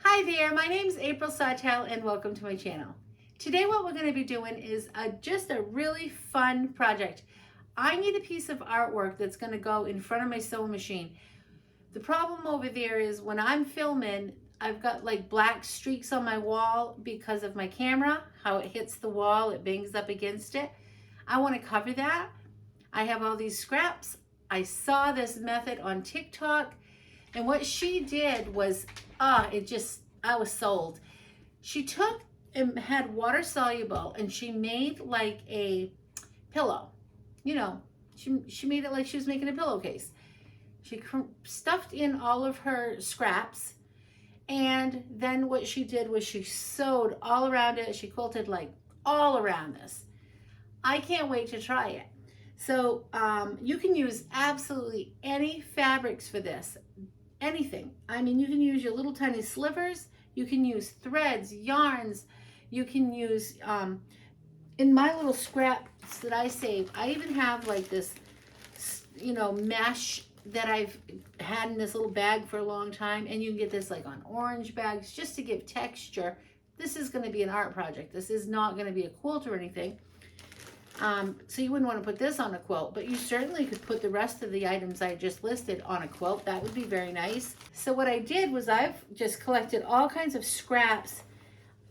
Hi there, my name is April Sawtelle and welcome to my channel. Today what we're going to be doing is just a really fun project. I need a piece of artwork that's going to go in front of my sewing machine. The problem over there is when I'm filming, I've got like black streaks on my wall because of my camera, how it hits the wall, it bangs up against it. I want to cover that. I have all these scraps. I saw this method on TikTok, and what she did was, I was sold. She took and had water soluble and she made like a pillow. You know, she made it like she was making a pillowcase. She stuffed in all of her scraps, and then what she did was she sewed all around it. She quilted like all around this. I can't wait to try it. So you can use absolutely any fabrics for this. Anything. I mean, you can use your little tiny slivers, you can use threads, yarns, you can use, in my little scraps that I save, I even have like this, mesh that I've had in this little bag for a long time, and you can get this like on orange bags just to give texture. This is going to be an art project. This is not going to be a quilt or anything. So you wouldn't want to put this on a quilt, but you certainly could put the rest of the items I just listed on a quilt. That would be very nice. So what I did was I've just collected all kinds of scraps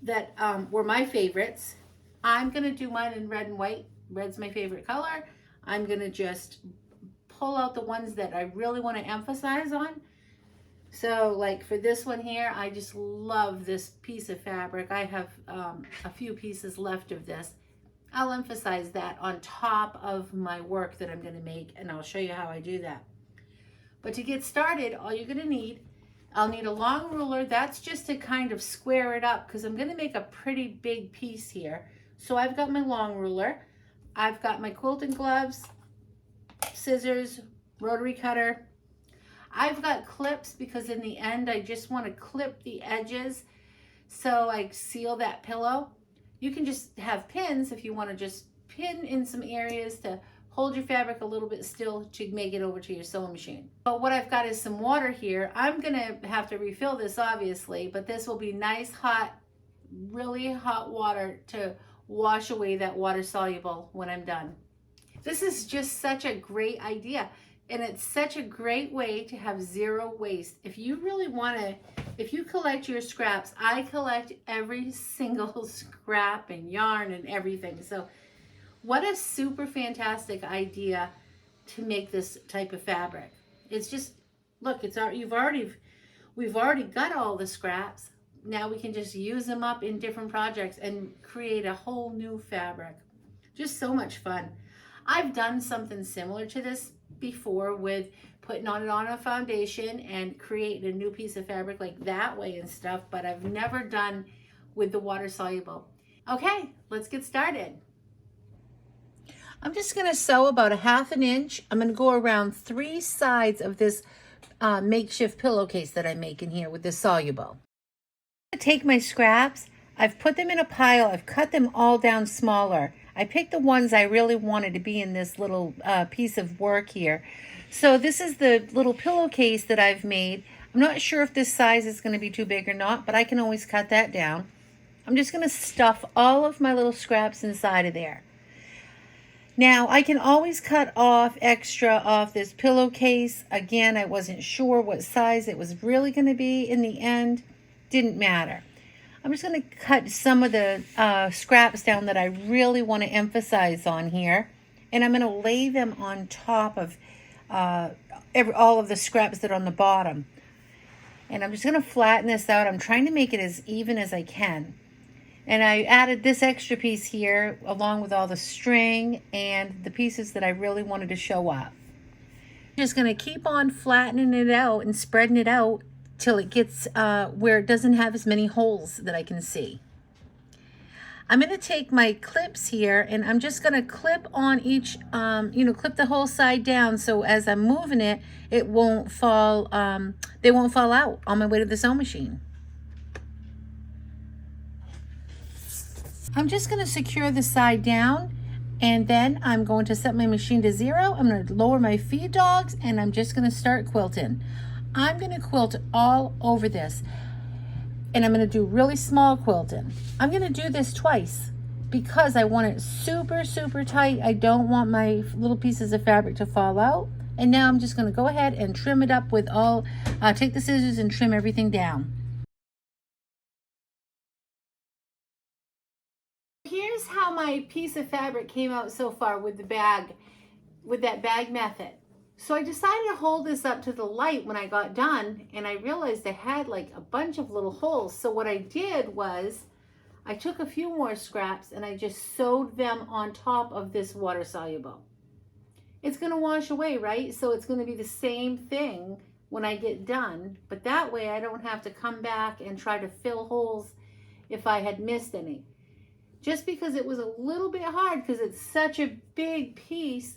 that were my favorites. I'm going to do mine in red and white. Red's my favorite color. I'm going to just pull out the ones that I really want to emphasize on. So like for this one here, I just love this piece of fabric. I have a few pieces left of this. I'll emphasize that on top of my work that I'm going to make, and I'll show you how I do that. But to get started, all you're going to need, I'll need a long ruler. That's just to kind of square it up because I'm going to make a pretty big piece here. So I've got my long ruler. I've got my quilting gloves, scissors, rotary cutter. I've got clips because in the end I just want to clip the edges so I seal that pillow. You can just have pins if you want to just pin in some areas to hold your fabric a little bit still to make it over to your sewing machine. But what I've got is some water here. I'm going to have to refill this obviously, but this will be nice, hot, really hot water to wash away that water soluble when I'm done. This is just such a great idea, and it's such a great way to have zero waste. If you really want to, if you collect your scraps, I collect every single scrap and yarn and everything. So what a super fantastic idea to make this type of fabric. It's just, look, we've already got all the scraps. Now we can just use them up in different projects and create a whole new fabric. Just so much fun. I've done something similar to this before with putting it on a foundation and creating a new piece of fabric like that way and stuff, but I've never done with the water soluble. Okay, let's get started. I'm just going to sew about 1/2 inch. I'm going to go around 3 sides of this makeshift pillowcase that I'm making here with the soluble. I'm going to take my scraps. I've put them in a pile. I've cut them all down smaller. I picked the ones I really wanted to be in this little piece of work here. So this is the little pillowcase that I've made. I'm not sure if this size is going to be too big or not, but I can always cut that down. I'm just going to stuff all of my little scraps inside of there. Now I can always cut off extra off this pillowcase. Again, I wasn't sure what size it was really going to be in the end. Didn't matter. I'm just going to cut some of the scraps down that I really want to emphasize on here. And I'm going to lay them on top of all of the scraps that are on the bottom. And I'm just going to flatten this out. I'm trying to make it as even as I can. And I added this extra piece here along with all the string and the pieces that I really wanted to show up. I'm just going to keep on flattening it out and spreading it out till it gets where it doesn't have as many holes that I can see. I'm going to take my clips here and I'm just going to clip on each, clip the whole side down so as I'm moving it, it won't fall, they won't fall out on my way to the sewing machine. I'm just going to secure the side down, and then I'm going to set my machine to 0. I'm going to lower my feed dogs, and I'm just going to start quilting. I'm going to quilt all over this. and I'm going to do really small quilting. I'm going to do this twice because I want it super, super tight. I don't want my little pieces of fabric to fall out. And now I'm just going to go ahead and trim it up with all, take the scissors and trim everything down. Here's how my piece of fabric came out so far with the bag, with that bag method. So I decided to hold this up to the light when I got done, and I realized I had like a bunch of little holes. So what I did was I took a few more scraps and I just sewed them on top of this water soluble. It's going to wash away, right? So it's going to be the same thing when I get done, but that way I don't have to come back and try to fill holes if I had missed any. Just because it was a little bit hard because it's such a big piece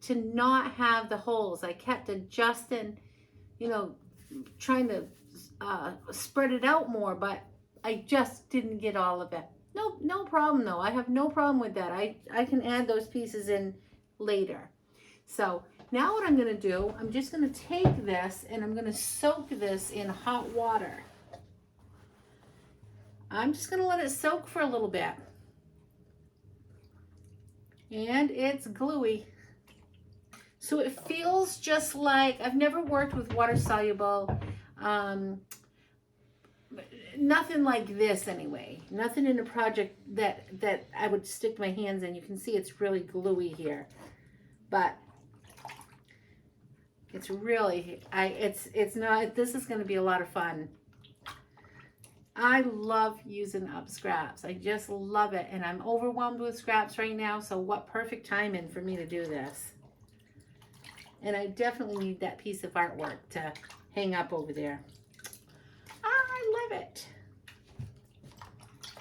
to not have the holes. I kept adjusting, you know, trying to spread it out more, but I just didn't get all of it. No problem though. I have no problem with that. I can add those pieces in later. So now what I'm going to do, I'm just going to take this and I'm going to soak this in hot water. I'm just going to let it soak for a little bit. And it's gluey. So it feels just like, I've never worked with water soluble, nothing like this anyway. Nothing in a project that I would stick my hands in. You can see it's really gluey here, but it's really, it's not, this is going to be a lot of fun. I love using up scraps. I just love it. And I'm overwhelmed with scraps right now. So what perfect timing for me to do this. And I definitely need that piece of artwork to hang up over there. I love it.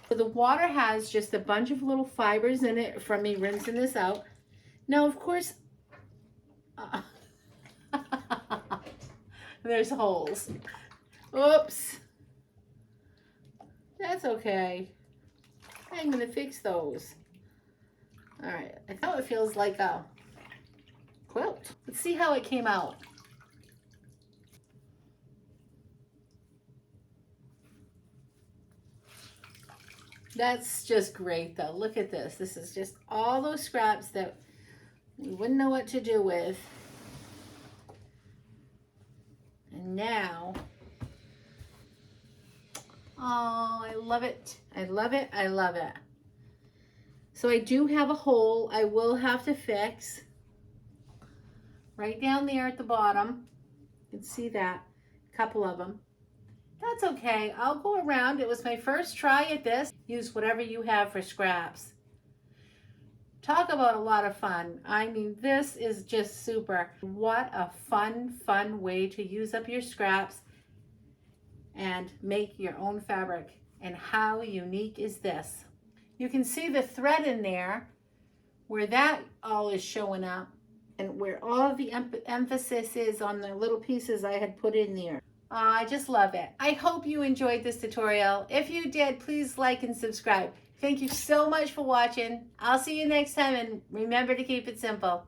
So the water has just a bunch of little fibers in it from me rinsing this out. Now, of course, there's holes. Oops. That's okay. I'm going to fix those. All right. I know it feels like a quilt. Let's see how it came out. That's just great though. Look at this. This is just all those scraps that we wouldn't know what to do with. And now, oh, I love it. I love it. I love it. So I do have a hole I will have to fix right down there at the bottom. You can see that, a couple of them. That's okay. I'll go around. It was my first try at this. Use whatever you have for scraps. Talk about a lot of fun. I mean, this is just super. What a fun way to use up your scraps and make your own fabric. And how unique is this? You can see the thread in there where that all is showing up and where all the emphasis is on the little pieces I had put in there. I just love it. I hope you enjoyed this tutorial. If you did, please like and subscribe. Thank you so much for watching. I'll see you next time, and remember to keep it simple.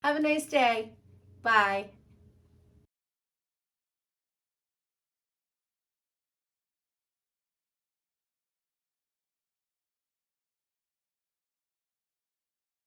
Have a nice day. Bye.